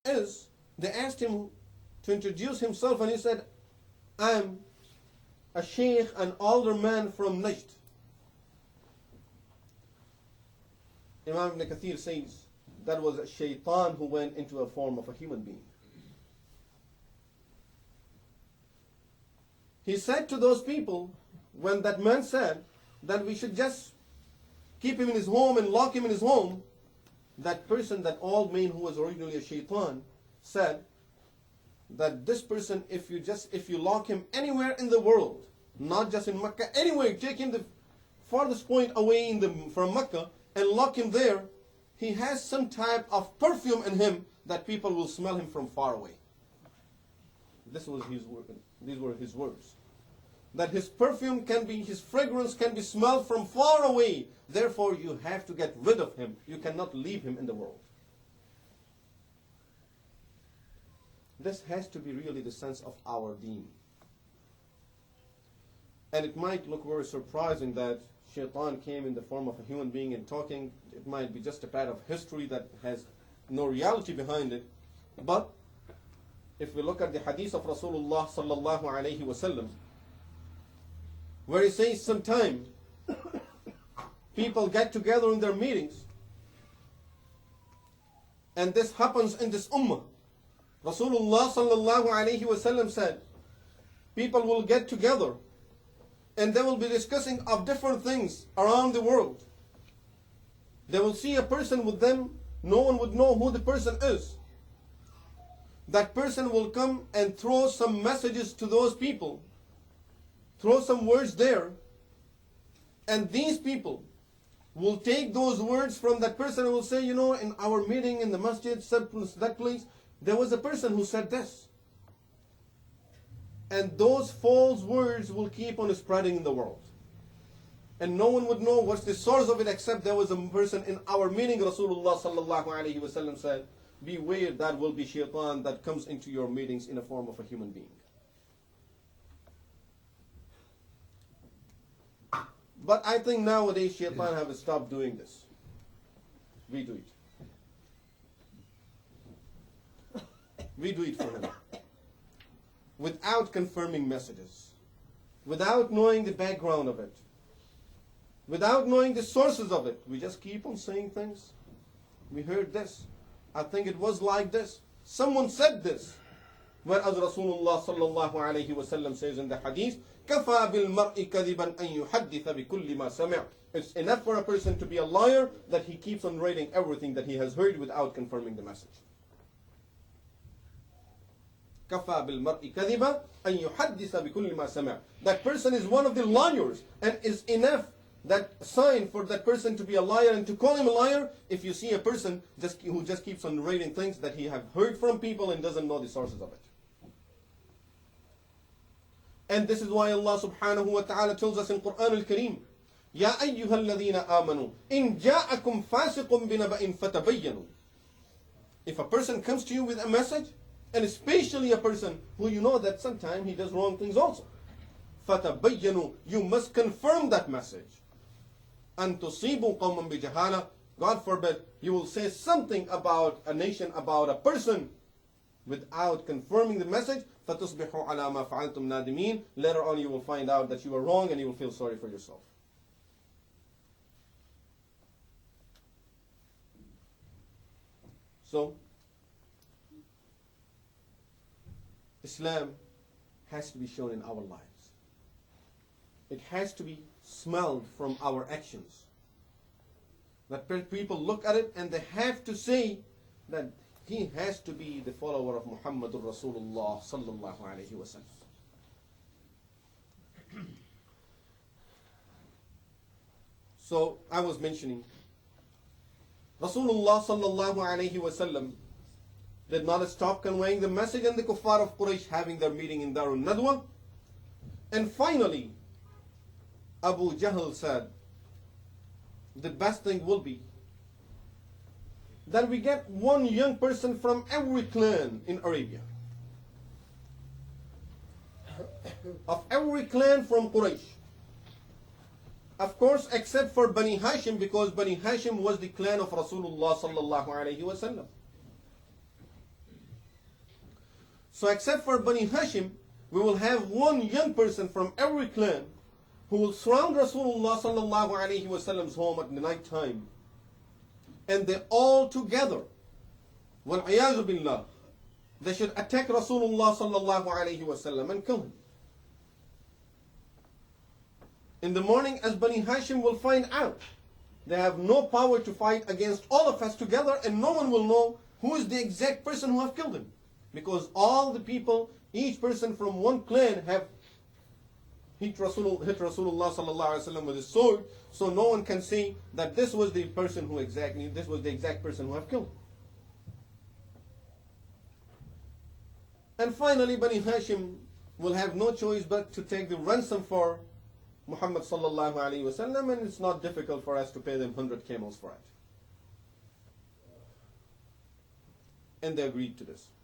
is, they asked him to introduce himself, and he said, I'm a sheikh, an older man from Najd. Imam Ibn Kathir says that was a shaitan who went into a form of a human being. He said to those people, when that man said that we should just keep him in his home and lock him in his home, that person, that old man who was originally a shaitan, said that this person, if you lock him anywhere in the world, not just in Mecca, anywhere, take him the farthest point away from Mecca and lock him there, he has some type of perfume in him that people will smell him from far away. These were his words. That his perfume his fragrance can be smelled from far away. Therefore, you have to get rid of him. You cannot leave him in the world. This has to be really the sense of our deen. And it might look very surprising that Shaitan came in the form of a human being and talking. It might be just a part of history that has no reality behind it. But if we look at the hadith of Rasulullah sallallahu alaihi wasallam, where he says sometimes people get together in their meetings, and this happens in this ummah. Rasulullah sallallahu alaihi wasallam said, people will get together and they will be discussing of different things around the world. They will see a person with them, no one would know who the person is. That person will come and throw some messages to those people, throw some words there, and these people will take those words from that person and will say, you know, in our meeting in the masjid, that place, there was a person who said this. And those false words will keep on spreading in the world. And no one would know what's the source of it, except there was a person in our meeting. Rasulullah sallallahu alaihi wasallam said, beware, that will be shaitan that comes into your meetings in the form of a human being. But I think nowadays shaitan have stopped doing this. We do it. We do it for him. Without confirming messages. Without knowing the background of it. Without knowing the sources of it. We just keep on saying things. We heard this. I think it was like this. Someone said this. Whereas Rasulullah sallallahu alayhi wa sallam says in the hadith, كَفَى بِالْمَرْءِ كَذِبًا أَن يُحَدِّثَ بِكُلِّ مَا سَمِعَ. It's enough for a person to be a liar that he keeps on writing everything that he has heard without confirming the message. كَفَى بِالْمَرْءِ كَذِبًا أَن يُحَدِّثَ بِكُلِّ مَا سَمِعَ. That person is one of the liars, and is enough that sign for that person to be a liar and to call him a liar if you see a person who just keeps on writing things that he have heard from people and doesn't know the sources of it. And this is why Allah subhanahu wa ta'ala tells us in Quran al-Kareem, يَا أَيُّهَا الَّذِينَ آمَنُوا إِن جَاءَكُمْ فَاسِقٌ بِنَبَإٍ فَتَبَيَّنُوا. If a person comes to you with a message, and especially a person who you know that sometimes he does wrong things also, فَتَبَيَّنُوا, you must confirm that message. أَن تُصِيبُوا قَوْمًا بِجَهَالَةٍ, God forbid, you will say something about a nation, about a person, without confirming the message, فَتُصْبِحُوا عَلَى مَا فَعَلْتُمْ نَادِمِينَ. Later on you will find out that you were wrong and you will feel sorry for yourself. So, Islam has to be shown in our lives. It has to be smelled from our actions. That people look at it and they have to say that he has to be the follower of Muhammadur Rasulullah sallallahu alaihi wasallam. So I was mentioning, Rasulullah sallallahu alaihi wasallam did not stop conveying the message, and the kuffar of Quraysh having their meeting in Darul Nadwa. And finally, Abu Jahl said, the best thing will be that we get one young person from every clan in Arabia. Of every clan from Quraysh. Of course, except for Bani Hashim, because Bani Hashim was the clan of Rasulullah sallallahu alaihi wasallam. So except for Bani Hashim, we will have one young person from every clan who will surround Rasulullah sallallahu alaihi wasallam's home at the night time. And they all together, wal-iyāzu billah, they should attack Rasulullah sallallahu alaihi wasallam and kill him. In the morning, as Bani Hashim will find out, they have no power to fight against all of us together, and no one will know who is the exact person who have killed him. Because all the people, each person from one clan have hit Rasulullah sallallahu alaihi wasallam with his sword, so no one can say that this was the exact person who have killed him. And finally, Bani Hashim will have no choice but to take the ransom for Muhammad sallallahu alaihi wasallam, and it's not difficult for us to pay them 100 camels for it. And they agreed to this.